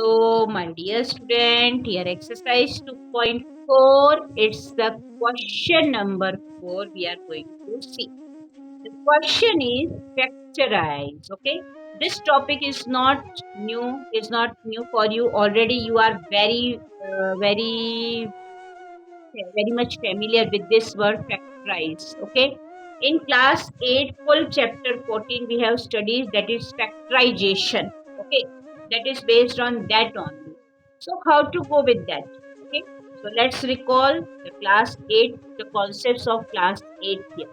My dear student, here exercise 2.4. It's the question number 4 we are going to see. The question is factorize. Okay, this topic is not new. Is not new for you. Already, you are very much familiar with this word factorize. Okay, in class 8, full chapter 14, we have studies that is factorization. Okay, that is based on that only. So, how to go with that? Okay, so let's recall the class 8, the concepts of class 8 here.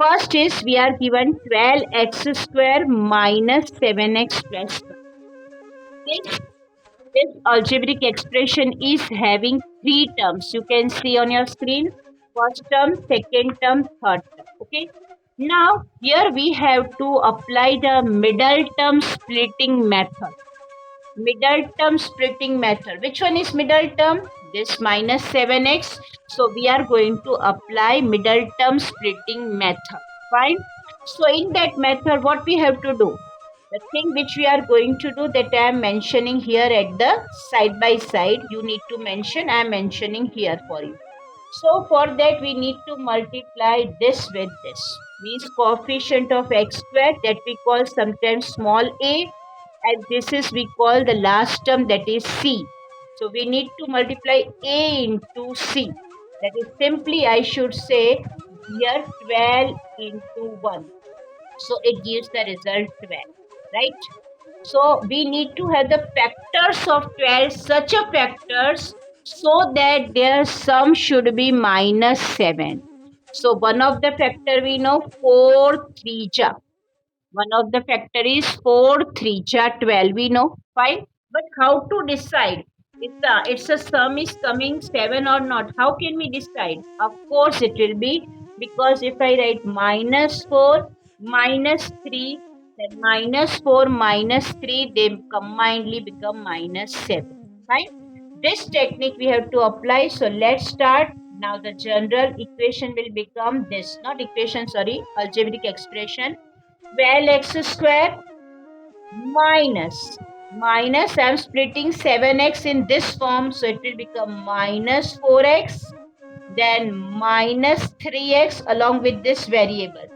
First is we are given 12x square minus 7x plus 1. This This algebraic expression is having three terms. You can see on your screen. First term, second term, third term. Okay. Now, here we have to apply the middle term splitting method. Middle term splitting method. Which one is middle term? This minus 7x. So, we are going to apply middle term splitting method. Fine. So, in that method, what we have to do? The thing which we are going to do that I am mentioning here at the side by side, you need to mention, I am mentioning here for you. So for that we need to multiply this with this. Means coefficient of x squared that we call sometimes small a, and this is we call the last term that is c. So we need to multiply a into c. That is simply I should say here 12 into 1. So it gives the result 12, right? So we need to have the factors of 12, such a factors so that their sum should be minus 7. So one of the factor we know 4 3 ja. One of the factor is 4 3 ja 12 we know, fine. But how to decide if it's a sum is coming 7 or not? How can we decide? Of course it will be, because if I write minus 4 minus 3, then minus 4 minus 3, they combinedly become minus 7. Fine. This technique we have to apply. So let's start. Now the general equation will become this. Not equation, sorry, algebraic expression. 12x square minus I'm splitting 7x in this form, so it will become minus 4x, then minus 3x along with this variable,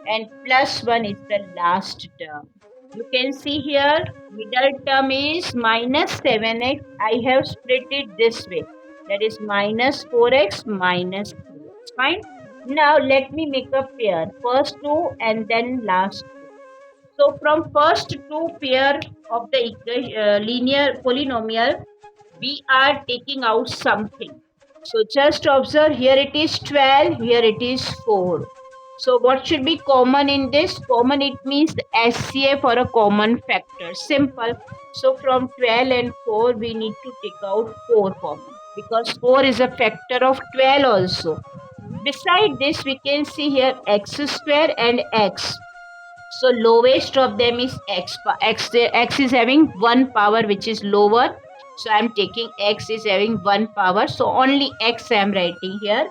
and plus 1 is the last term. You can see here middle term is minus 7x. I have split it this way, that is minus 4x minus 3x. Fine. Now let me make a pair, first two and then last two. So from first two pair of the linear polynomial, we are taking out something. So just observe, here it is 12, here it is 4. So what should be common in this? Common, it means SCA for a common factor. Simple. So from 12 and 4, we need to take out 4 common, because 4 is a factor of 12 also. Beside this, we can see here x square and x. So lowest of them is x. X is having 1 power, which is lower. So I am taking x is having 1 power. So only x I am writing here.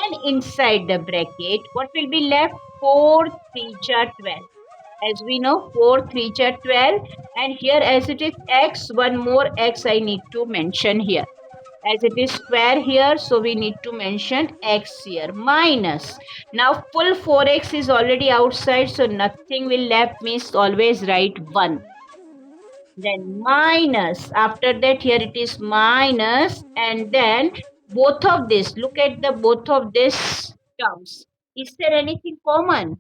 And inside the bracket, what will be left? 4 3 12. As we know, 4 3 12. And here as it is x, one more x I need to mention here. As it is square here, so we need to mention x here, minus. Now full 4x is already outside, so nothing will left, means always write 1. Then minus, after that here it is minus, and then both of this, look at the both of these terms. Is there anything common?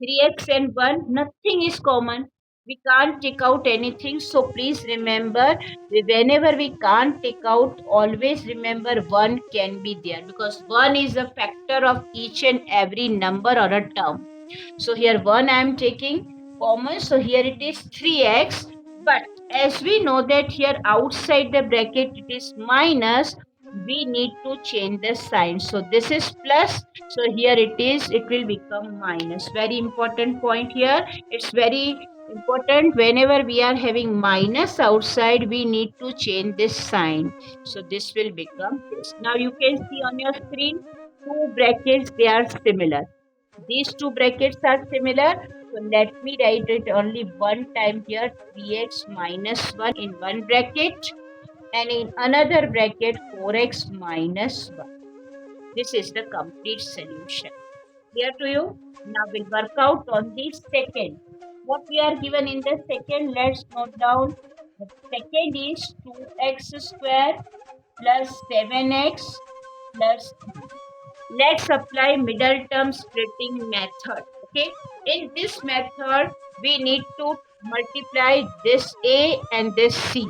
3x and 1, nothing is common. We can't take out anything. So please remember, whenever we can't take out, always remember 1 can be there, because 1 is a factor of each and every number or a term. So here 1 I am taking common. So here it is 3x. But as we know that here outside the bracket it is minus, we need to change the sign. So this is plus, so here it will become minus. Very important point here. It's very important, whenever we are having minus outside, we need to change this sign. So this will become this. Now you can see on your screen, two brackets, they are similar. These two brackets are similar. So let me write it only one time here. 3x minus 1 in one bracket and in another bracket 4x minus 1. This is the complete solution. Clear to you? Now we'll work out on the second. What we are given in the second, let's note down. The second is 2x square plus 7x plus 3. Let's apply middle term splitting method. Okay. In this method, we need to multiply this a and this c.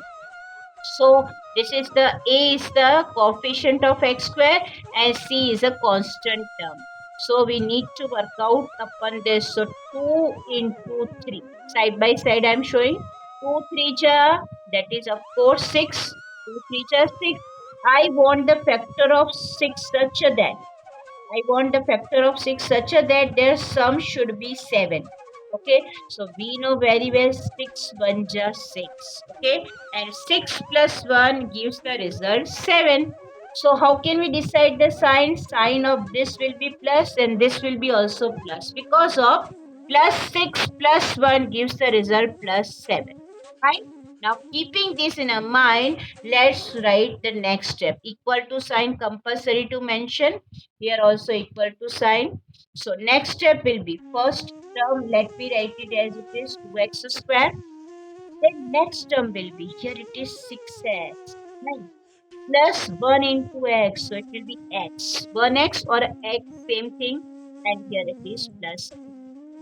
So this is the a is the coefficient of x square and c is a constant term. So we need to work out upon this. So 2 into 3. Side by side I am showing. 2 3 ja, that is of course 6. 2 3 ja 6. I want the factor of 6 such that I want the factor of 6 such that their sum should be 7. Okay, so we know very well 6 1 just 6. Okay, and 6 plus 1 gives the result 7. So how can we decide the sign? Sign of this will be plus and this will be also plus because of plus 6 plus 1 gives the result plus 7. Fine. Now keeping this in our mind, let's write the next step. Equal to sign compulsory to mention. Here also equal to sign. So next step will be first term. Let me write it as it is 2x square. Then next term will be here it is 6x. Right. Plus 1 into x. So it will be x. 1x or x same thing. And here it is plus.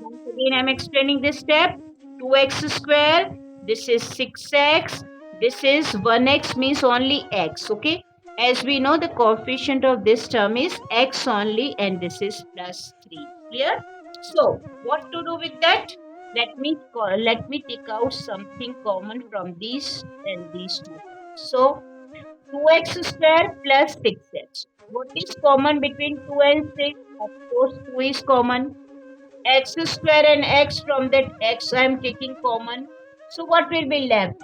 Once again I am explaining this step. 2x square. This is 6x. This is 1x means only x. Okay. As we know the coefficient of this term is x only and this is plus 3. Clear? So what to do with that? Let me take out something common from these and these two. So 2x square plus 6x. What is common between 2 and 6? Of course 2 is common. X square and x, from that x I am taking common. So what will be left?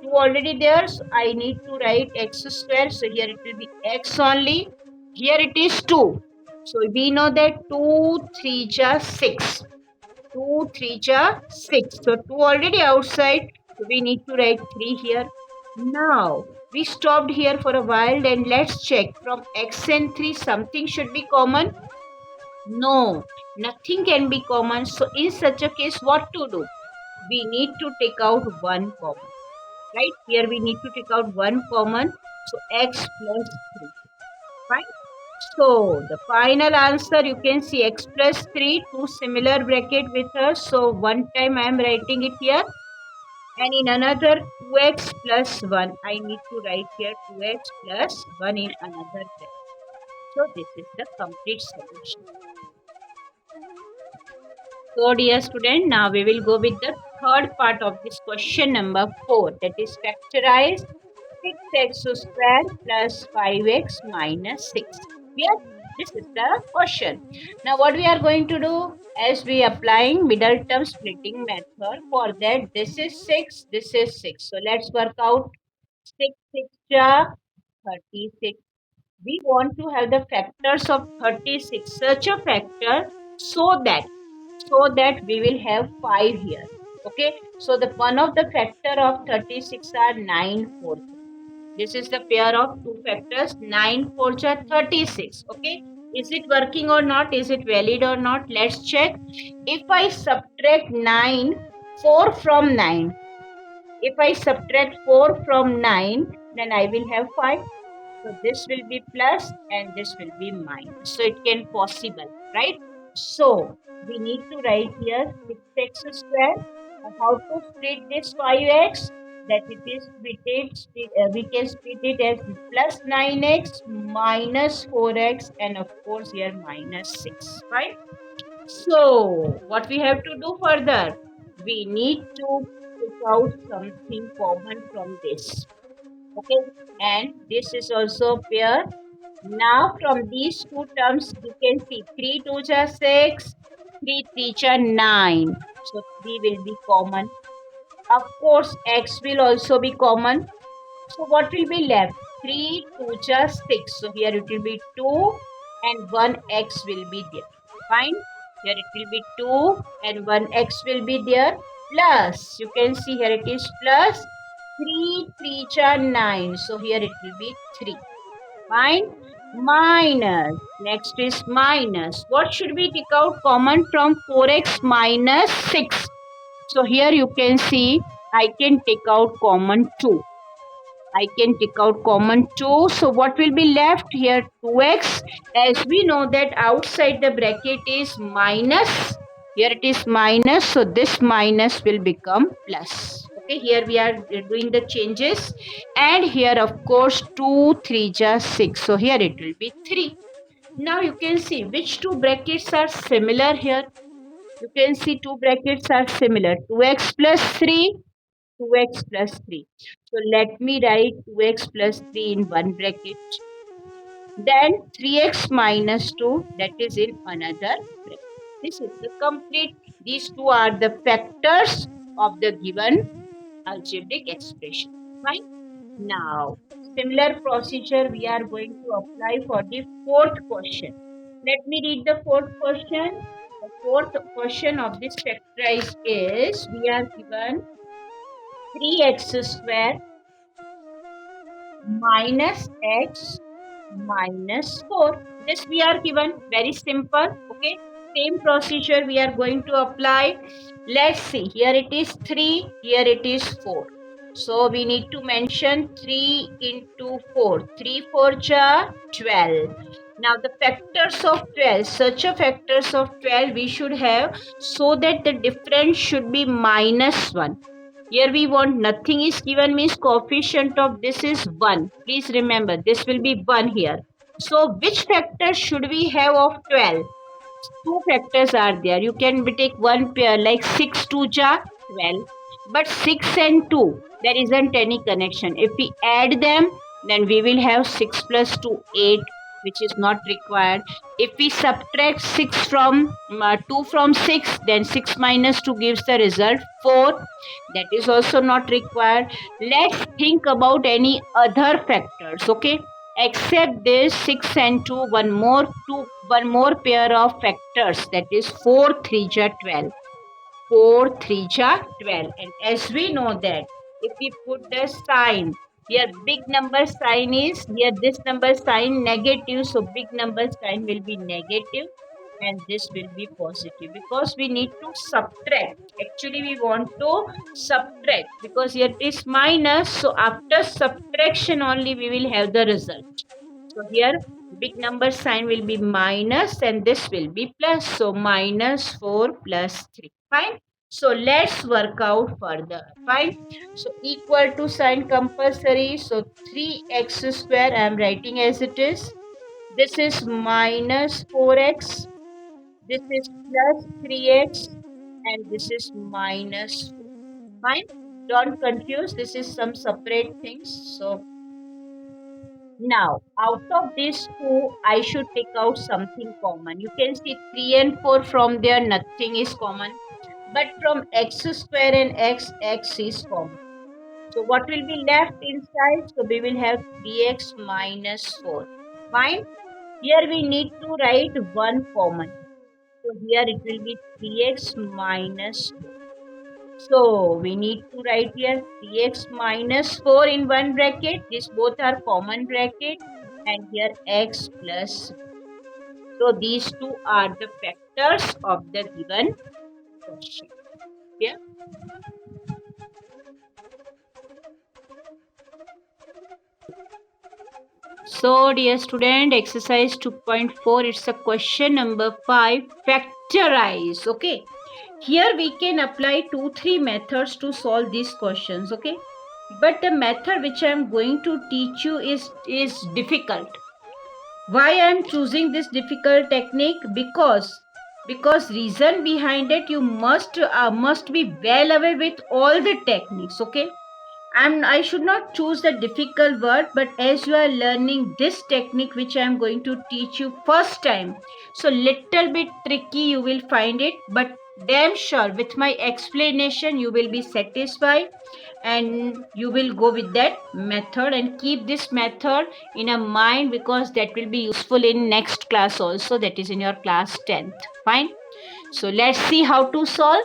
2 already there, so I need to write x square. So here it will be x only. Here it is 2. So we know that 2 3 ja 6. 2 3 ja 6. So 2 already outside. So we need to write 3 here. Now we stopped here for a while and let's check from x and 3 something should be common. No, nothing can be common. So in such a case, what to do? We need to take out one common. Right? Here we need to take out one common. So x plus 3. Fine. So the final answer you can see x plus 3, two similar bracket with us. So one time I am writing it here. And in another 2x plus 1. I need to write here 2x plus 1 in another bracket. So this is the complete solution. So dear student, now we will go with the third part of this question number 4, that is factorize 6x square plus 5x minus 6. Yes, this is the question. Now what we are going to do, as we applying middle term splitting method, for that this is 6, this is 6. So let's work out 6 6 ja 36. We want to have the factors of 36, such a factor so that we will have 5 here. Okay, so the one of the factor of 36 are 9 4. This is the pair of two factors. 9 4 are 36. Okay, is it working or not? Is it valid or not? Let's check. If I subtract 9 4 from 9, if I subtract 4 from 9, then I will have 5. So this will be plus and this will be minus. So it can possible, right? So we need to write here 6x square. How to split this 5x? That it is we can split it as plus 9x minus 4x and of course here minus 6, right? So what we have to do further? We need to take out something common from this. Okay, and this is also pair. Now from these two terms you can see 3 2 ja 6, 3 3 ja 9. So 3 will be common. Of course x will also be common. So what will be left? 3 2 ja 6. So here it will be 2 and 1 x will be there. Fine. Here it will be 2 and 1x will be there plus. You can see here it is plus 3 3 are 9. So here it will be 3. Fine. Minus. Next is minus. What should we take out common from 4x minus 6? So here you can see I can take out common 2. I can take out common 2. So what will be left here? 2x. As we know that outside the bracket is minus. Here it is minus. So this minus will become plus. Okay, here we are doing the changes. And here of course 2, 3 just 6. So here it will be 3. Now you can see which two brackets are similar here. You can see two brackets are similar. 2x plus 3, 2x plus 3. So let me write 2x plus 3 in one bracket. Then 3x minus 2, that is in another bracket. This is the complete. These two are the factors of the given algebraic expression. Fine. Now, similar procedure we are going to apply for the fourth question. Let me read the fourth question. The fourth question of this factorize is we are given 3x square minus x minus 4. This we are given. Very simple. Okay. Same procedure we are going to apply. Let's see. Here it is 3. Here it is 4. So we need to mention 3 into 4. 3 4 ja 12. Now the factors of 12. Such a factors of 12 we should have so that the difference should be minus 1. Here we want nothing is given means coefficient of this is 1. Please remember this will be 1 here. So which factor should we have of 12? Two factors are there. You can take one pair like 6 2 ja 12. But 6 and 2 there isn't any connection. If we add them then we will have 6 plus 2 8, which is not required. If we subtract 6 from 2 from 6, then 6 minus 2 gives the result 4. That is also not required. Let's think about any other factors. Okay, except this 6 and 2, one more pair of factors, that is 4 3 ja 12. 4 3 ja 12. And as we know that if we put the sign here, big number sign is here, this number sign negative, so big number sign will be negative and this will be positive because we need to subtract. Actually we want to subtract because here it is minus, so after subtraction only we will have the result. So here big number sign will be minus and this will be plus, so minus 4 plus 3. Fine. So let's work out further. Fine. So equal to sign compulsory. So 3x square I am writing as it is. This is minus 4x. This is plus 3x. And this is minus 4. Fine. Don't confuse. This is some separate things. So now out of these two I should take out something common. You can see 3 and 4 from there nothing is common. But from x square and x is common. So what will be left inside? So we will have 3x minus 4. Fine. Here we need to write one common. So here it will be 3x minus 4. So we need to write here 3x minus 4 in one bracket. These both are common bracket. And here x plus 4. So these two are the factors of the given question. Yeah. So dear student, exercise 2.4, it's a question number 5, factorize. Okay, here we can apply 2-3 methods to solve these questions. Okay, but the method which I am going to teach you is difficult. Why I am choosing this difficult technique? Because reason behind it, you must be well aware with all the techniques. Okay, I should not choose the difficult word, but as you are learning this technique which I am going to teach you first time, so little bit tricky you will find it, but damn sure with my explanation you will be satisfied and you will go with that method and keep this method in a mind because that will be useful in next class also, that is in your class 10th. Fine. So let's see how to solve.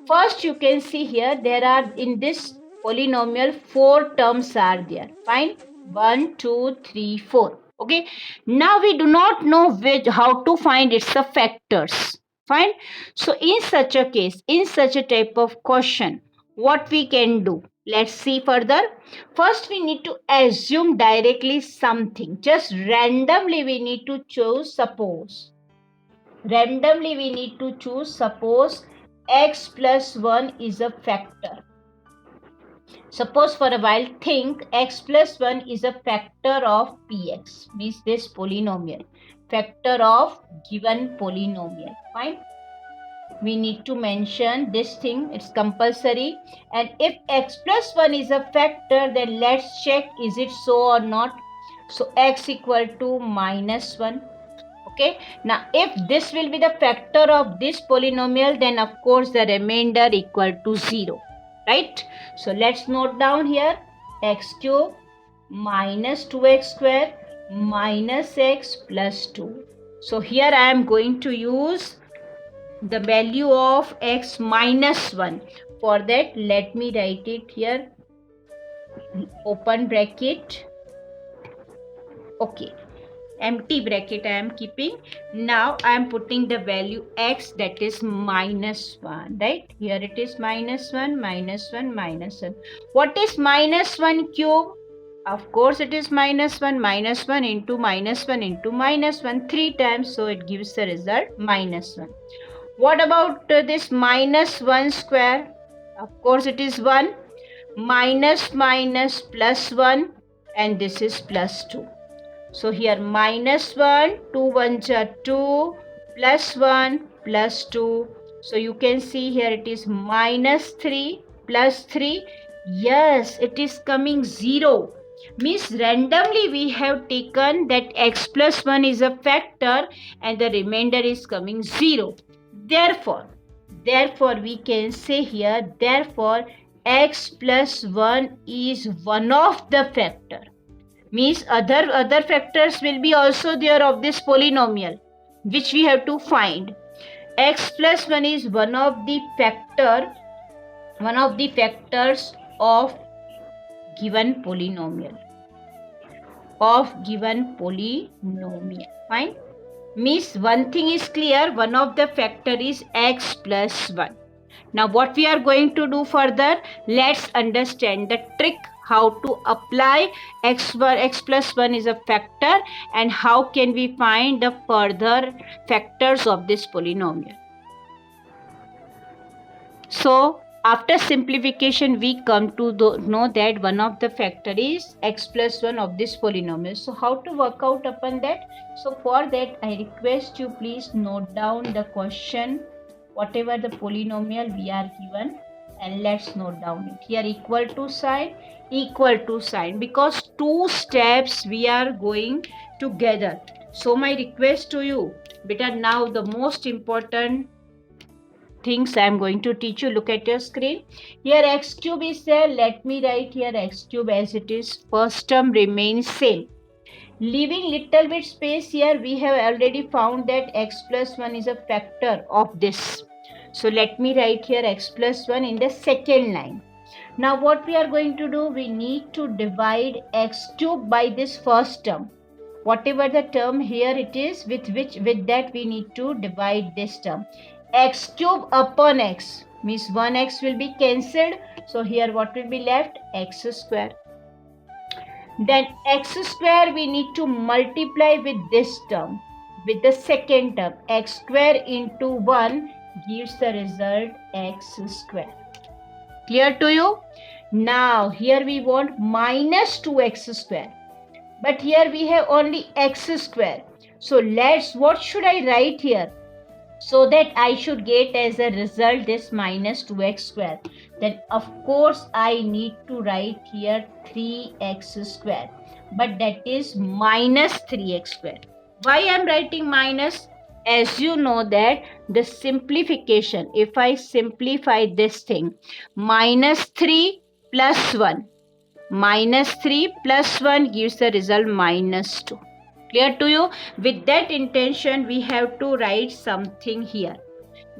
First, you can see here there are in this polynomial 4 terms are there. Fine. 1, 2, 3, 4. Okay. Now we do not know how to find its factors. Fine. So in such a case, in such a type of question, what we can do? Let's see further. First, we need to assume directly something. Just randomly we need to choose, suppose suppose x plus 1 is a factor. Suppose for a while think x plus 1 is a factor of px, means this polynomial, factor of given polynomial. Fine. We need to mention this thing, it's compulsory. And if x plus 1 is a factor, then let's check is it so or not. So x equal to minus 1. Okay. Now, if this will be the factor of this polynomial, then of course the remainder equal to 0. Right? So, let's note down here x cube minus 2x square minus x plus 2. So, here I am going to use the value of x minus 1. For that, let me write it here. Open bracket. Okay. Empty bracket I am keeping. Now I am putting the value x, that is minus 1, right? Here it is minus 1, minus 1, minus 1. What is minus 1 cube? Of course it is minus 1 into minus 1 into minus 1 3 times. So it gives the result minus 1. What about this minus 1 square? Of course it is 1. Minus plus 1, and this is plus 2. So here minus 1, 2 1s are 2, plus 1, plus 2. So you can see here it is minus 3, plus 3. Yes, it is coming 0. Means randomly we have taken that x plus 1 is a factor and the remainder is coming 0. Therefore we can say here, therefore x plus 1 is one of the factor. Means other factors will be also there of this polynomial, which we have to find. X plus 1 is one of the factors of given polynomial. Fine. Means one thing is clear, one of the factor is x plus 1. Now what we are going to do further, let's understand the trick how to apply x plus 1 is a factor and how can we find the further factors of this polynomial. So after simplification we come to know that one of the factor is x plus 1 of this polynomial. So how to work out upon that? So for that I request you please note down the question, whatever the polynomial we are given, and let's note down it. Here equal to sign, because two steps we are going together. So my request to you, beta, now the most important things I am going to teach you. Look at your screen. Here x cube is there. Let me write here x cube as it is. First term remains same. Leaving little bit space here, we have already found that x plus 1 is a factor of this. So let me write here x plus 1 in the second line. Now what we are going to do, we need to divide x cube by this first term. Whatever the term here it is, with that we need to divide this term. X cube upon x means 1x will be cancelled. So here what will be left? X square. Then x square we need to multiply with this term, with the second term. X square into 1 gives the result x square. Clear to you? Now here we want minus 2x square. But here we have only x square. So what should I write here? So that I should get as a result this minus 2x square. Then of course I need to write here 3x square. But that is minus 3x square. Why I am writing minus? As you know that the simplification, if I simplify this thing, minus 3 plus 1. Minus 3 plus 1 gives the result minus 2. Clear to you? With that intention, we have to write something here.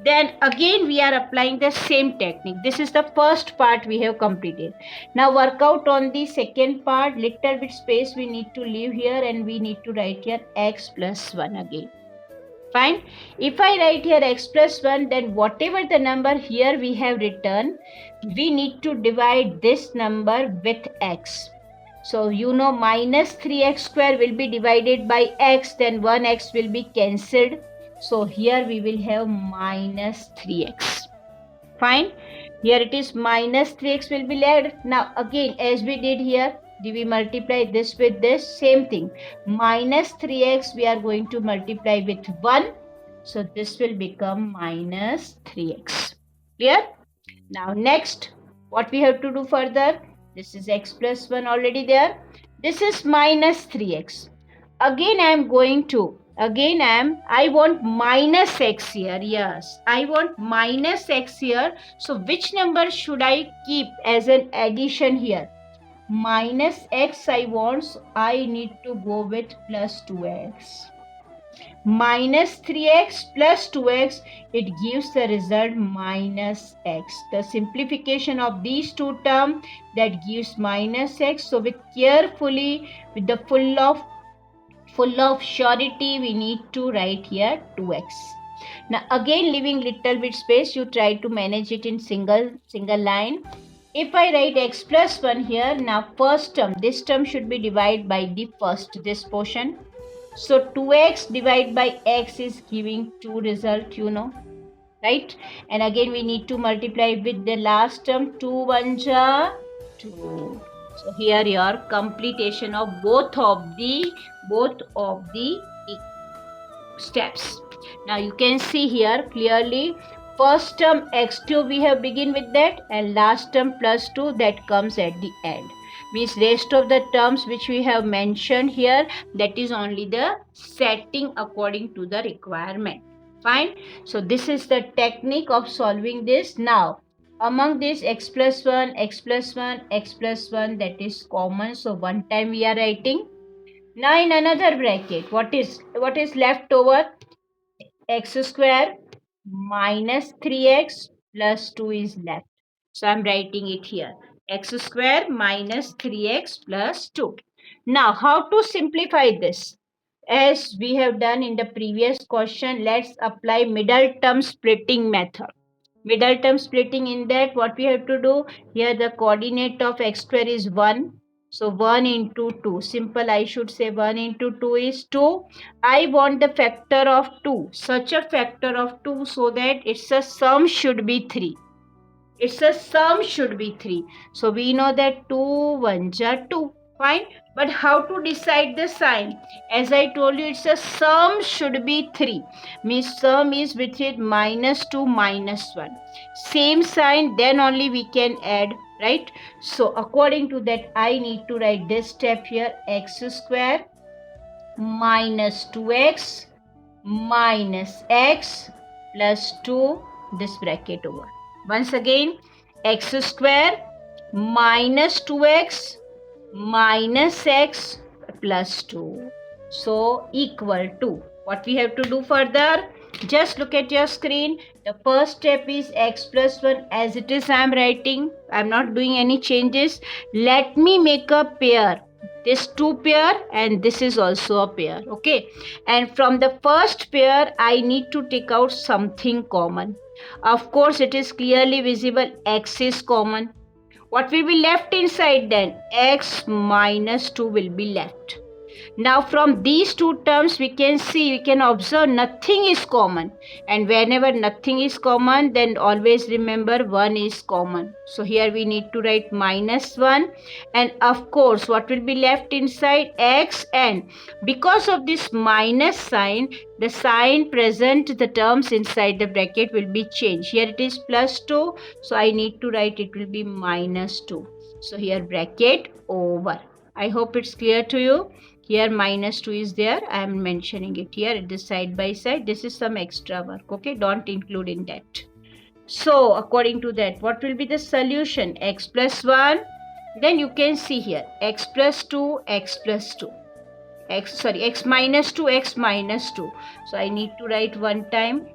Then again we are applying the same technique. This is the first part we have completed. Now work out on the second part. Little bit space we need to leave here, and we need to write here x plus 1 again. Fine. If I write here x plus 1, then whatever the number here we have written, we need to divide this number with x. So you know minus 3x square will be divided by x, then 1x will be cancelled. So here we will have minus 3x. Fine. Here it is minus 3x will be left. Now again, as we did here, we multiply this with this, same thing. Minus 3x we are going to multiply with 1. So this will become minus 3x. Clear? Now next, what we have to do further? This is x plus 1 already there. This is minus 3x. Again I want minus x here. Yes, I want minus x here. So which number should I keep as an addition here? Minus x I want, so I need to go with plus 2x. Minus 3x plus 2x, it gives the result minus x. The simplification of these two terms, that gives minus x. So with the full of surety, we need to write here 2x. Now again, leaving little bit space, you try to manage it in single line. If I write x plus 1 here, now first term, this term should be divided by the first, this portion. So 2x divided by x is giving 2 result, you know, right? And again we need to multiply with the last term, 2 1 ja 2. So here your completion of both of the steps. Now you can see here clearly, first term x cube we have begin with that, and last term plus 2 that comes at the end. Means rest of the terms which we have mentioned here, that is only the setting according to the requirement. Fine. So this is the technique of solving this. Now among this x plus 1, x plus 1, x plus 1, that is common. So one time we are writing. Now in another bracket, what is left over? X square minus 3x plus 2 is left. So I am writing it here. X square minus 3x plus 2. Now how to simplify this? As we have done in the previous question, let's apply middle term splitting method. Middle term splitting, in that what we have to do? Here the coordinate of x square is 1. So 1 into 2. Simple, I should say 1 into 2 is 2. I want the factor of 2. Such a factor of 2 so that its a sum should be 3. Its a sum should be 3. So we know that 2 1 ja 2. Fine. But how to decide the sign? As I told you, it's a sum should be 3. Means sum is between minus 2 minus 1. Same sign, then only we can add, right? So according to that, I need to write this step here. X square minus 2x minus x plus 2, this bracket over. Once again, x square minus 2x minus x plus 2. So equal to, what we have to do further? Just look at your screen. The first step is x plus 1 as it is I am writing. I am not doing any changes. Let me make a pair. This 2 pair and this is also a pair. Okay. And from the first pair, I need to take out something common. Of course, it is clearly visible. X is common. What will be left inside then? X minus 2 will be left. Now from these two terms we can observe nothing is common, and whenever nothing is common, then always remember 1 is common. So here we need to write minus 1, and of course what will be left inside? X, and because of this minus sign, the sign present the terms inside the bracket will be changed. Here it is plus 2, so I need to write it will be minus 2. So here bracket over. I hope it's clear to you. Here minus 2 is there. I am mentioning it here at this side by side. This is some extra work. Okay, don't include in that. So according to that, what will be the solution? X plus 1. Then you can see here x plus 2, x plus 2. X minus 2, x minus 2. So I need to write one time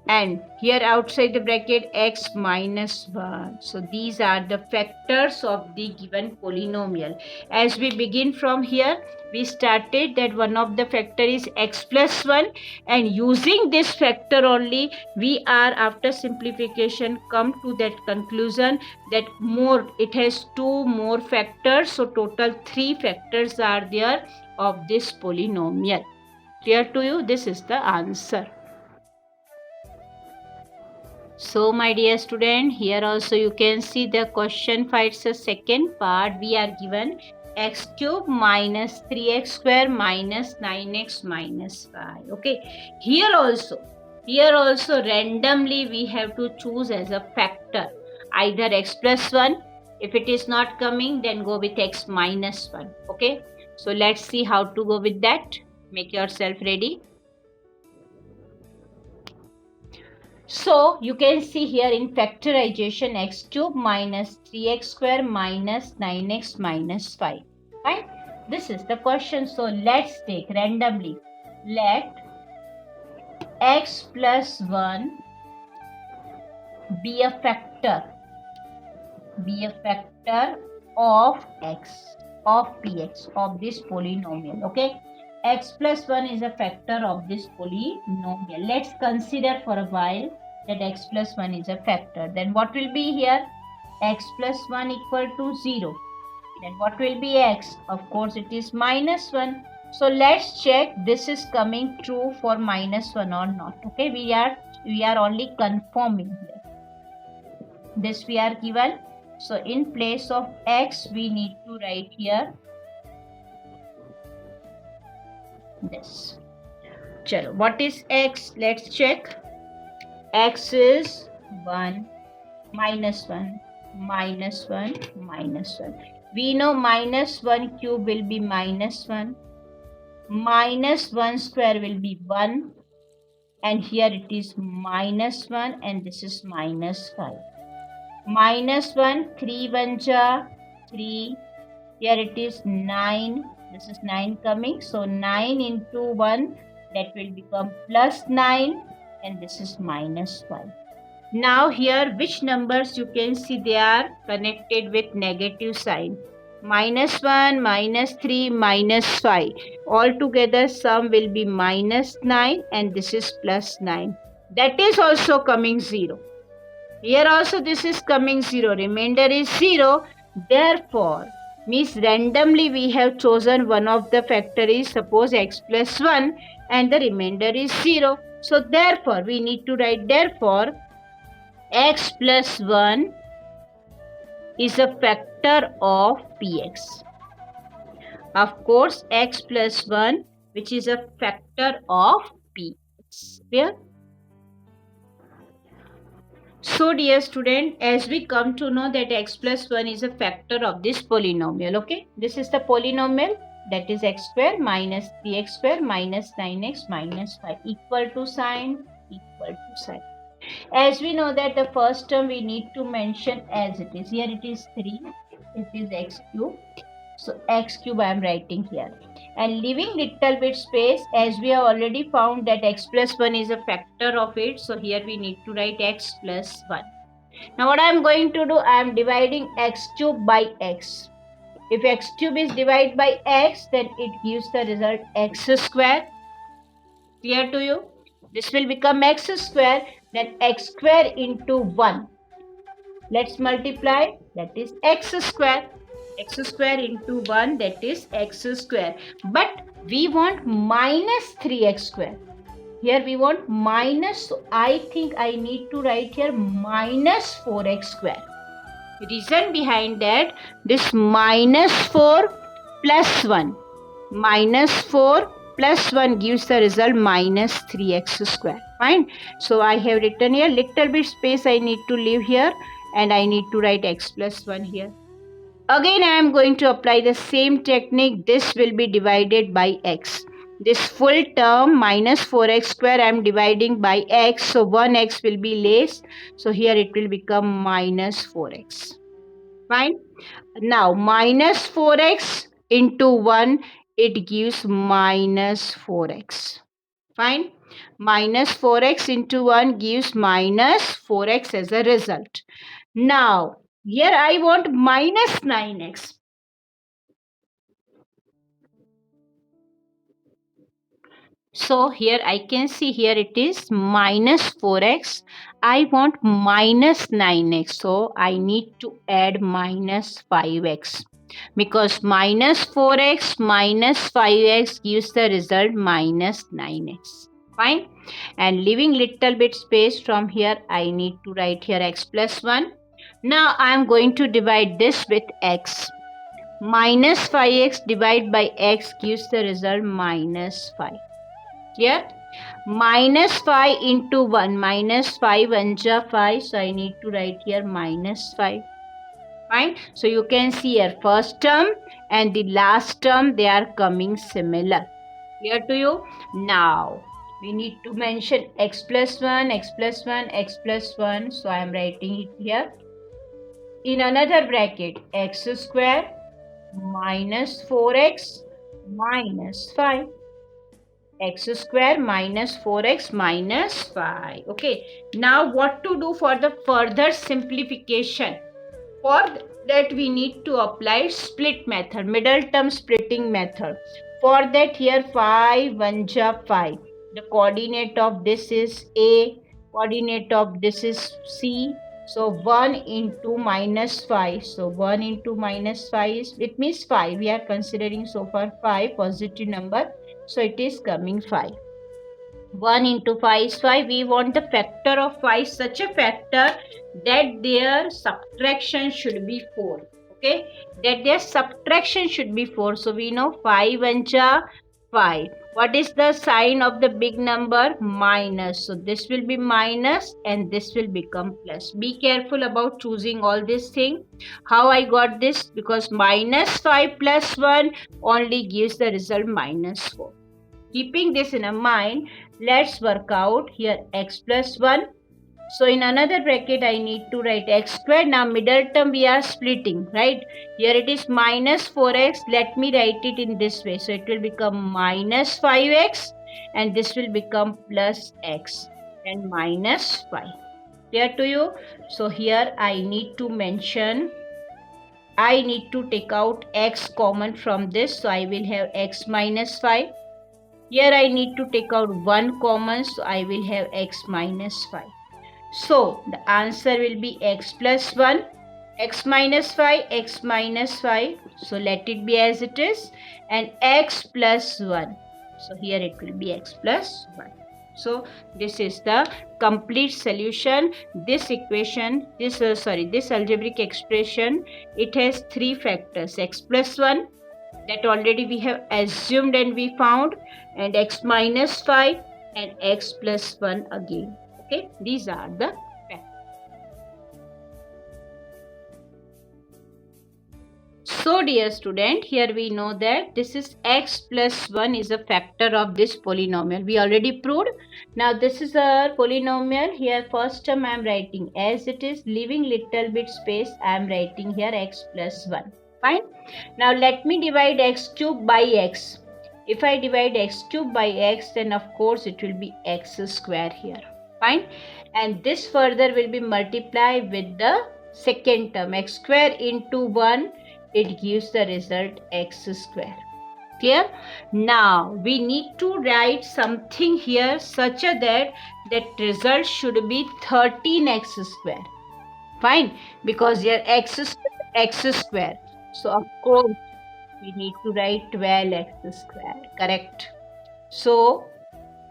and here outside the bracket x minus 1. So these are the factors of the given polynomial. As we begin from here, we started that one of the factor is x plus 1, and using this factor only we are after simplification come to that conclusion that more it has two more factors, so total 3 factors are there of this polynomial. Clear to you? This is the answer. So my dear student, here also you can see the question finds a second part. We are given x cube minus 3x square minus 9x minus 5. Okay, here also randomly we have to choose as a factor either x plus 1. If it is not coming, then go with x minus 1. Okay, so let's see how to go with that. Make yourself ready. So you can see here in factorization x cube minus 3x square minus 9x minus 5. Right? This is the question. So let's take randomly. Let x plus 1 be a factor of x, of px, of this polynomial. Okay, x plus 1 is a factor of this polynomial. Let's consider for a while that x plus 1 is a factor. Then what will be here? X plus 1 equal to 0. Then what will be x? Of course it is minus 1. So let's check this is coming true for minus 1 or not. Okay, we are only confirming here. This we are given. So in place of x we need to write here this. Chalo, what is x? Let's check. X is 1, minus 1, minus 1, minus 1. We know minus 1 cube will be minus 1. Minus 1 square will be 1. And here it is minus 1 and this is minus 5. Minus 1, 3 1 ja 3. Here it is 9. This is 9 coming. So 9 into 1, that will become plus 9 and this is minus 5. Now here which numbers you can see they are connected with negative sign. Minus 1, minus 3, minus 5. Altogether sum will be minus 9 and this is plus 9. That is also coming 0. Here also this is coming 0. Remainder is 0. Therefore, means randomly we have chosen one of the factor is suppose x plus 1 and the remainder is 0. So therefore, we need to write therefore x plus 1 is a factor of px. Of course, x plus 1 which is a factor of px. Clear? So dear student, as we come to know that x plus 1 is a factor of this polynomial. Okay, this is the polynomial, that is x square minus 3x square minus 9x minus 5 equal to sign. As we know that the first term we need to mention as it is. Here it is 3, it is x cube. So x cube I am writing here. And leaving little bit space, as we have already found that x plus 1 is a factor of it. So here we need to write x plus 1. Now what I am going to do, I am dividing x cube by x. If x cube is divided by x, then it gives the result x square. Clear to you? This will become x square, then x square into 1. Let's multiply, that is x square. X square into 1, that is x square. But we want minus 3x square. Here we want minus, so I think I need to write here minus 4x square. The reason behind that, this minus 4 plus 1. Minus 4 plus 1 gives the result minus 3x square. Fine. So I have written here, little bit space I need to leave here and I need to write x plus 1 here. Again I am going to apply the same technique. This will be divided by x. This full term minus 4x square I am dividing by x. So 1x will be less. So here it will become minus 4x. Fine. Now minus 4x into 1, it gives minus 4x. Fine. Minus 4x into 1 gives minus 4x as a result. Now, here I want minus 9x. So here I can see here it is minus 4x. I want minus 9x. So I need to add minus 5x. Because minus 4x minus 5x gives the result minus 9x. Fine. And leaving little bit space from here, I need to write here x plus 1. Now I am going to divide this with x. Minus 5x divided by x gives the result minus 5. Clear? Minus 5 into 1. Minus 5 1 5. So I need to write here minus 5. Fine. So you can see here first term and the last term, they are coming similar. Clear to you? Now we need to mention x plus 1, x plus 1, x plus 1. So I am writing it here. In another bracket, x square minus 4x minus 5. X square minus 4x minus 5. Okay. Now what to do for the further simplification? For that we need to apply split method, middle term splitting method. For that here 5 1 5. The coordinate of this is A, coordinate of this is C. So 1 into minus 5. So 1 into minus 5 is, it means 5. We are considering so far 5 positive number. So it is coming 5. 1 into 5 is 5. We want the factor of 5, such a factor that their subtraction should be 4. Okay, that their subtraction should be 4. So we know 5 1 5. What is the sign of the big number? Minus. So this will be minus and this will become plus. Be careful about choosing all this thing. How I got this? Because minus 5 plus 1 only gives the result minus 4. Keeping this in mind, let's work out here x plus 1. So in another bracket, I need to write x square. Now middle term we are splitting, right? Here it is minus 4x. Let me write it in this way. So it will become minus 5x and this will become plus x and minus 5. Clear to you? So here I need to mention, I need to take out x common from this. So I will have x minus 5. Here I need to take out 1 common, so I will have x minus 5. So the answer will be x plus 1, x minus 5, x minus 5. So let it be as it is, and x plus 1. So here it will be x plus 1. So this is the complete solution. This equation, this algebraic expression, it has 3 factors: x plus 1, that already we have assumed and we found, and x minus 5 and x plus 1 again. Okay, these are the factors. So dear student, here we know that this is x plus 1 is a factor of this polynomial. We already proved. Now this is our polynomial. Here first term I am writing as it is, leaving little bit space I am writing here x plus 1. Fine. Now let me divide x cube by x. If I divide x cube by x, then of course it will be x square here. Fine. And this further will be multiplied with the second term, x square into 1. It gives the result x square. Clear? Now we need to write something here such that result should be 13x square. Fine. Because here x square. So of course we need to write 12x square. Correct. So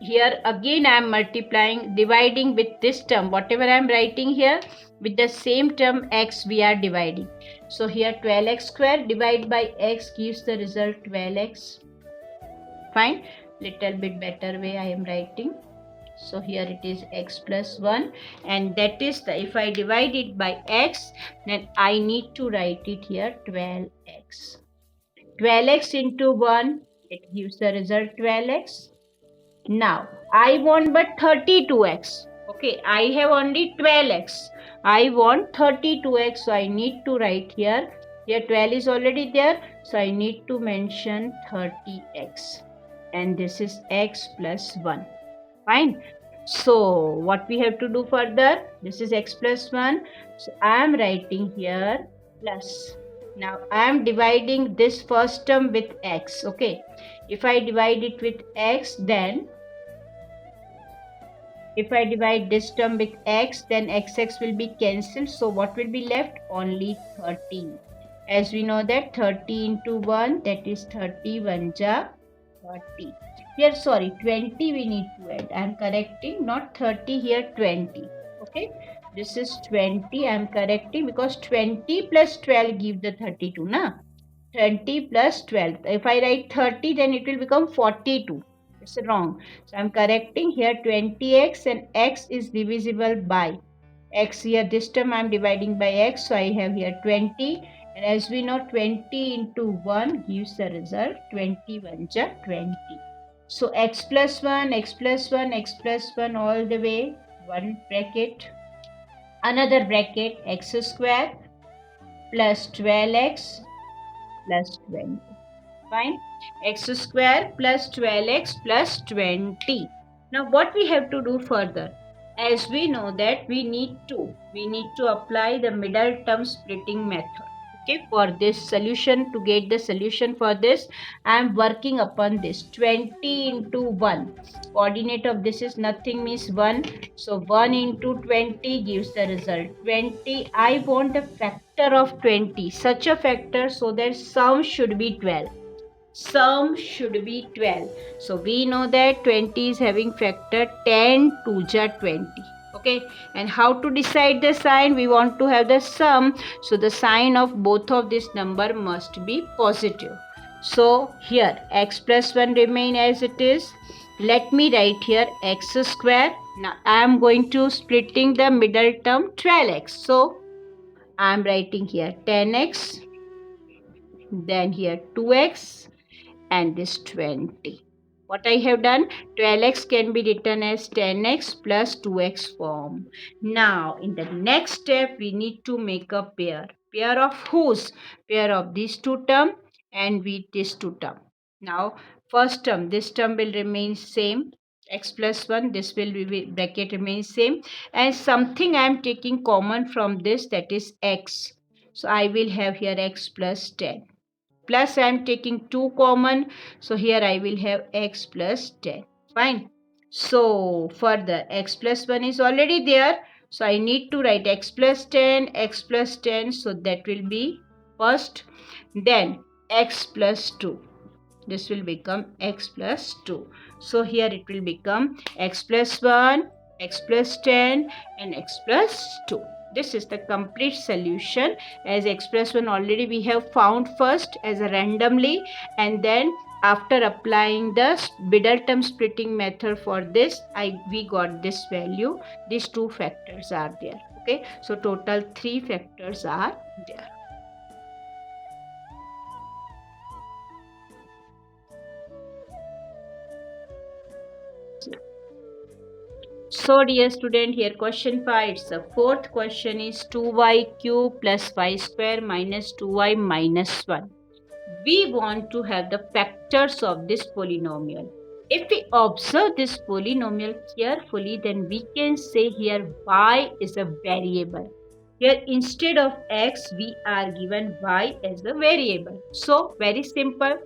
here again I am multiplying, dividing with this term. Whatever I am writing here, with the same term x we are dividing. So here 12x square divided by x gives the result 12x. Fine. Little bit better way I am writing. So here it is x plus 1, and that is the, if I divide it by x, then I need to write it here 12x. 12x into 1, it gives the result 12x. Now I want but 32x. Okay, I have only 12x. I want 32x, so I need to write here. Here 12 is already there, so I need to mention 30x. And this is x plus 1. Fine. So what we have to do further? This is x plus 1. So I am writing here plus. Now I am dividing this first term with x. Okay. If I divide it with x, then if I divide this term with x, then xx will be cancelled. So what will be left? Only 30. As we know that 30 into 1, that is 30 1 ja 30. Here, sorry, 20 we need to add. I am correcting, not 30 here, 20. Okay, this is 20. I am correcting because 20 plus 12 give the 32, na? 20 plus 12. If I write 30, then it will become 42. It's wrong. So I'm correcting here 20x, and x is divisible by x. Here this term I'm dividing by x. So I have here 20. And as we know, 20 into 1 gives the result 21 ja 20. So x plus 1, x plus 1, x plus 1 all the way. One bracket. Another bracket, x square plus 12x plus 20. Fine. X square plus 12x plus 20. Now what we have to do further? As we know that we need to apply the middle term splitting method. Okay, for this solution, to get the solution for this, I am working upon this 20 into 1. Coordinate of this is nothing, means 1. So 1 into 20 gives the result 20. I want the factor of 20, such a factor so that sum should be 12. Sum should be 12. So we know that 20 is having factor 10 2 ja 20. Okay, and how to decide the sign? We want to have the sum, so the sign of both of this number must be positive. So here x plus 1 remain as it is. Let me write here x square. Now I am going to splitting the middle term 12x. So I am writing here 10x, then here 2x, and this 20. What I have done, 12x can be written as 10x plus 2x form. Now in the next step we need to make a pair. Pair of whose? Pair of these two term and with this two term. Now first term, this term will remain same, x plus 1, this will be bracket remain same, and something I am taking common from this, that is x. So I will have here x plus 10. Plus I am taking 2 common, so here I will have x plus 10. Fine. So further x plus 1 is already there, so I need to write x plus 10, x plus 10, so that will be first, then x plus 2. This will become x plus 2. So here it will become x plus 1, x plus 10, and x plus 2. This is the complete solution, as x plus 1 already we have found first as a randomly, and then after applying the middle term splitting method for this, we got this value. These two factors are there. Okay, so total 3 factors are there. So dear student, here question 5, it's the fourth question, is 2y cube plus y square minus 2y minus 1. We want to have the factors of this polynomial. If we observe this polynomial carefully, then we can say here y is a variable. Here instead of x, we are given y as a variable. So very simple.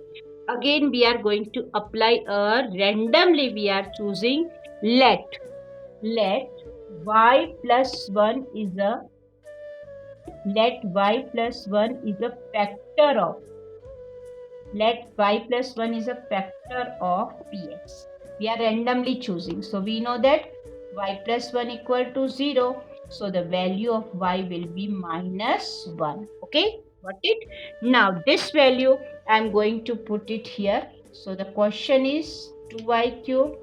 Again we are going to apply a randomly, we are choosing let y plus 1 is a factor of px. We are randomly choosing, so we know that y plus 1 equal to 0, so the value of y will be minus 1. Okay, got it? Now this value I am going to put it here. So the question is 2y cube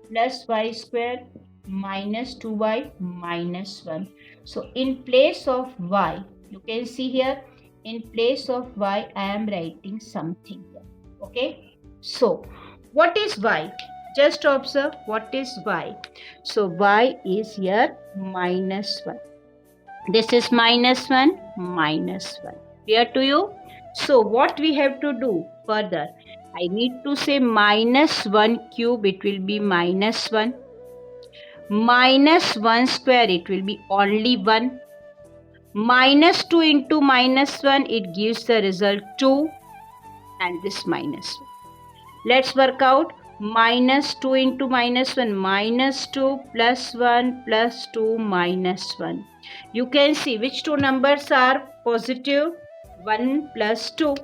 plus y square minus 2y minus 1. So in place of y, you can see here, in place of y I am writing something here. Okay, so what is y? Just observe what is y. So y is here minus 1. This is minus 1, minus 1. Clear to you? So what we have to do further? I need to say minus 1 cube, it will be minus 1. minus 1 square, it will be only 1. Minus 2 into minus 1, it gives the result 2, and this minus 1. Let's work out. Minus 2 into minus 1, minus 2 plus 1 plus 2 minus 1. You can see which two numbers are positive. 1 plus 2.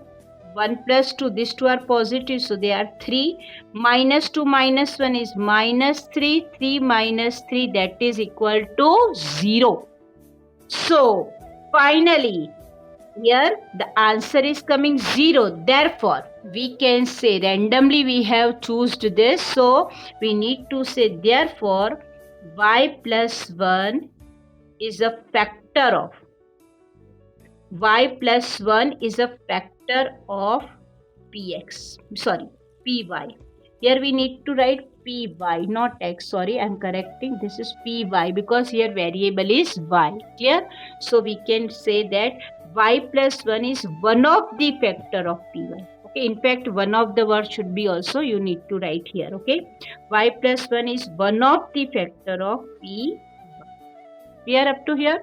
1 plus 2, these two are positive, so they are 3. Minus 2 minus 1 is minus 3. 3 minus 3, that is equal to 0. So, finally, here the answer is coming 0. Therefore, we can say randomly we have chosen this. So, we need to say therefore y plus 1 is a factor of y plus 1 is a factor of px. Sorry, py. Here we need to write py, not x. Sorry, I am correcting. This is py because here variable is y. Clear? So we can say that y plus 1 is one of the factor of py. Okay, in fact, one of the words should be also you need to write here. Okay, y plus 1 is one of the factor of py. We are up to here.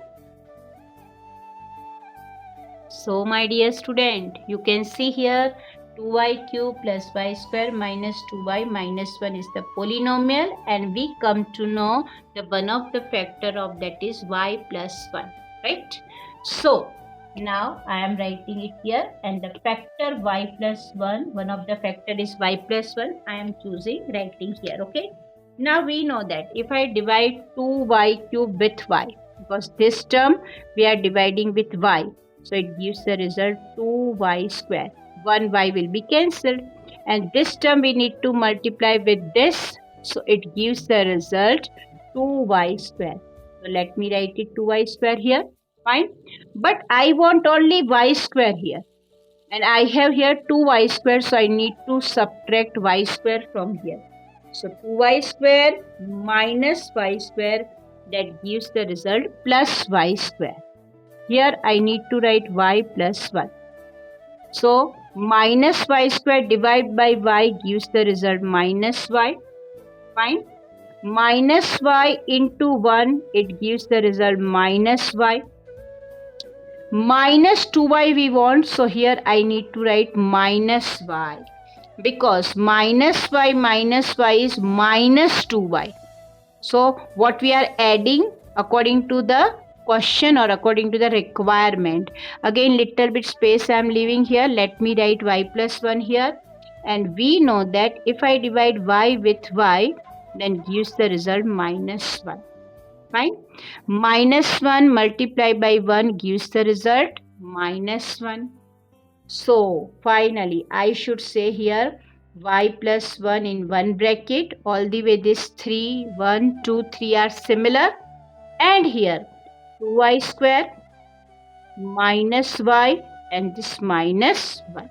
So my dear student, you can see here 2y cube plus y square minus 2y minus 1 is the polynomial, and we come to know the one of the factor of that is y plus 1, right? So now I am writing it here, and the factor y plus 1, one of the factor is y plus 1, I am choosing writing here. Okay, now we know that if I divide 2y cube with y, because this term we are dividing with y, so it gives the result 2y square. 1y will be cancelled, and this term we need to multiply with this, so it gives the result 2y square. So let me write it 2y square here. Fine. But I want only y square here, and I have here 2y square, so I need to subtract y square from here. So 2y square minus y square, that gives the result plus y square. Here I need to write y plus 1. So minus y square divided by y gives the result minus y. Fine. Minus y into 1, it gives the result minus y. Minus 2y we want, so here I need to write minus y, because minus y is minus 2y. So what we are adding according to the question or according to the requirement. Again, little bit space I am leaving here. Let me write y plus 1 here. And we know that if I divide y with y, then gives the result minus 1. Fine. Minus 1 multiplied by 1 gives the result minus 1. So finally I should say here y plus 1 in one bracket, all the way this 3, 1, 2, 3 are similar, and here 2y square minus y, and this minus 1.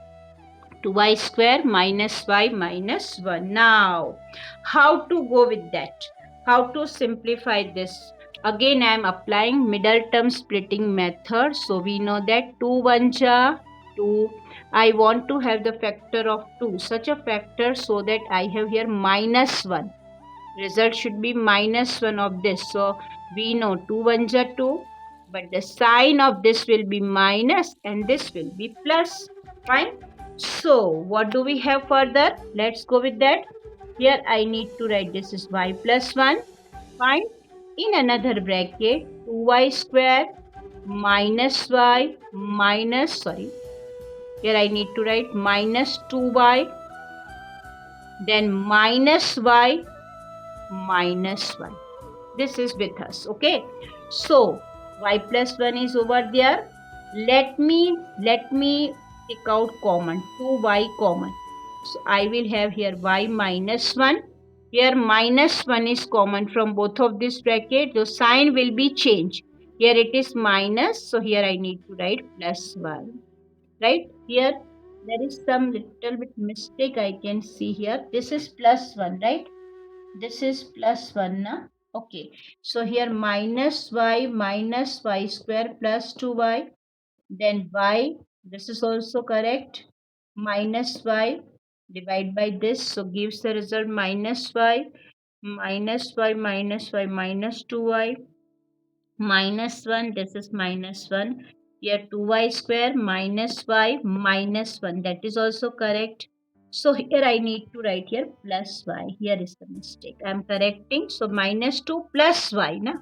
2y square minus y minus 1. Now how to go with that? How to simplify this? Again I am applying middle term splitting method. So we know that 2 1 ja 2. I want to have the factor of 2, such a factor so that I have here minus 1. Result should be minus 1 of this. So we know 2 1 ja 2, but the sign of this will be minus and this will be plus. Fine. So what do we have further? Let's go with that. Here I need to write this is y plus 1. Fine. In another bracket 2y square minus y minus, here I need to write minus 2y, then minus y minus 1. This is with us. Okay. So y plus 1 is over there. Let me take out common, 2y common. So I will have here y minus 1. Here minus 1 is common from both of this bracket. The sign will be changed. Here it is minus. So here I need to write plus 1. Right? Here there is some little bit mistake I can see here. This is plus 1, right? This is plus 1. Na? Okay. So here minus y square plus 2y. Then y. This is also correct. Minus y divide by this, so gives the result minus y. minus y minus y minus 2y minus 1, this is minus 1. Here 2y square minus y minus 1, that is also correct. So here I need to write here plus y. Here is the mistake. I am correcting. So minus 2 plus y. Na?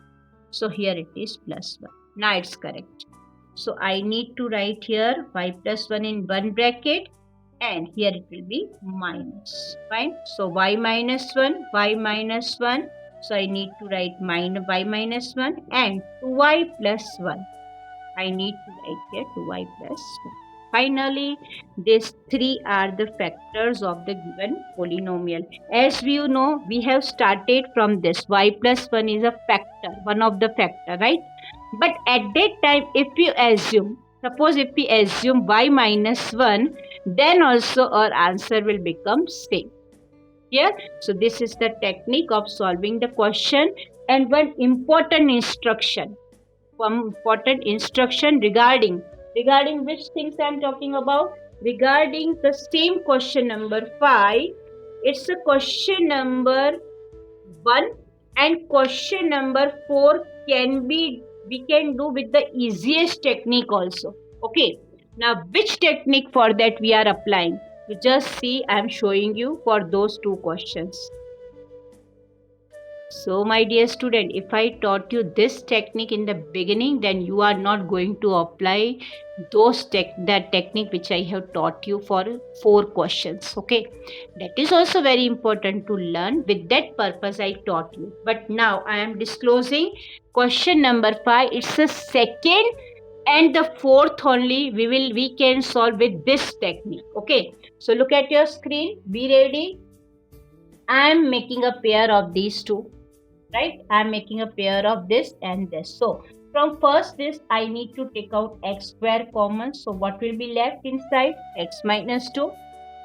So here it is plus y. Now it's correct. So I need to write here y plus 1 in one bracket, and here it will be minus. Fine. So y minus 1, y minus 1. So I need to write y minus 1 and 2y plus 1. I need to write here 2y plus 1. Finally, these three are the factors of the given polynomial. As you know, we have started from this. Y plus 1 is a factor, one of the factor, right? But at that time, if you assume, suppose if we assume y minus 1, then also our answer will become same. Here, so this is the technique of solving the question. And one important instruction regarding which things I am talking about, regarding the same question number 5. It's a question number 1 and question number 4 we can do with the easiest technique also. Okay, now which technique for that we are applying? You just see, I am showing you for those two questions. So my dear student, if I taught you this technique in the beginning, then you are not going to apply that technique which I have taught you for 4 questions. Okay, that is also very important to learn. With that purpose I taught you. But now I am disclosing question number 5. It's the second and the fourth only we can solve with this technique. Okay, so look at your screen. Be ready. I am making a pair of these two. Right, I am making a pair of this and this. So from first this I need to take out x square common. So what will be left inside? X minus 2.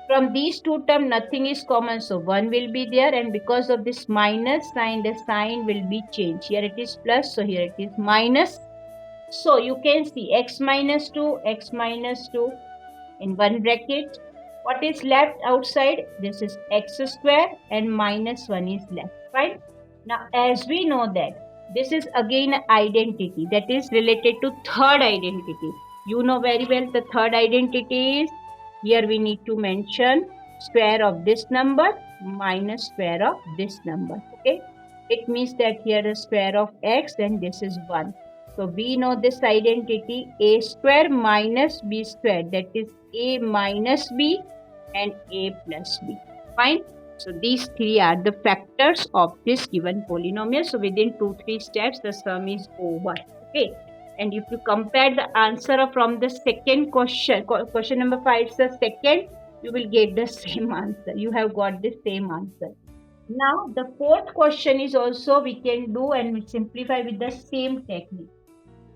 From these two terms nothing is common, so 1 will be there, and because of this minus sign, the sign will be changed. Here it is plus, so here it is minus. So you can see x minus 2 in one bracket. What is left outside? This is x square and minus 1 is left. Right? Now, as we know that this is again an identity that is related to third identity. You know very well the third identity is, here we need to mention square of this number minus square of this number. Okay, it means that here the square of x and this is 1. So we know this identity a square minus b square, that is a minus b and a plus b. Fine. So these three are the factors of this given polynomial. So within 2-3 steps the sum is over. Okay, and if you compare the answer from the second question number 5 is the second, you will get the same answer. You have got the same answer. Now the fourth question is also we can do and we simplify with the same technique.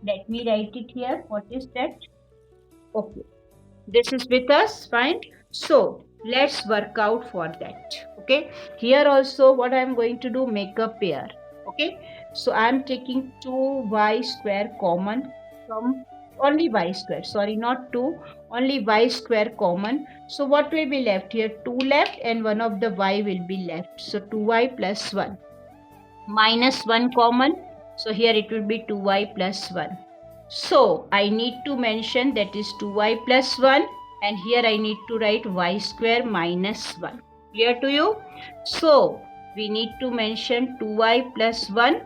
Let me write it here. What is that? Okay, this is with us. Fine. So let's work out for that. Okay, here also what I am going to do, make a pair. Okay, so I am taking 2y square common from only y square, sorry, not 2, only y square common. So what will be left here? 2 left and one of the y will be left. So 2y plus 1 minus 1 common. So here it will be 2y plus 1. So I need to mention that is 2y plus 1. And here I need to write y square minus 1. Clear to you? So we need to mention 2y plus 1.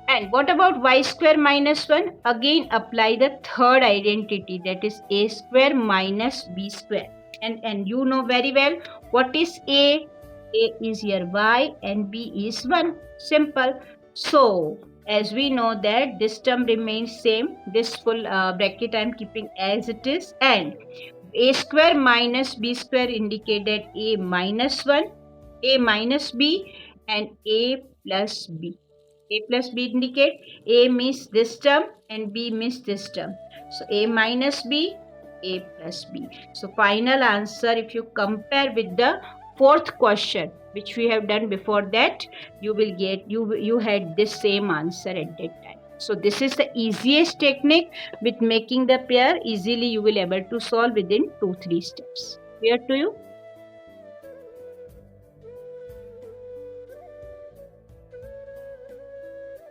And what about y square minus 1? Again apply the third identity, that is a square minus b square. And you know very well what is a. A is here y and b is 1. Simple. So as we know that this term remains same, this full bracket I am keeping as it is, and a square minus b square indicate that a minus 1, a minus b and a plus b. A plus b indicate a means this term and b means this term. So a minus b, a plus b. So final answer, if you compare with the fourth question which we have done before that, you will get you had this same answer at that time. So this is the easiest technique. With making the pair easily you will able to solve within 2-3 steps. Clear to you?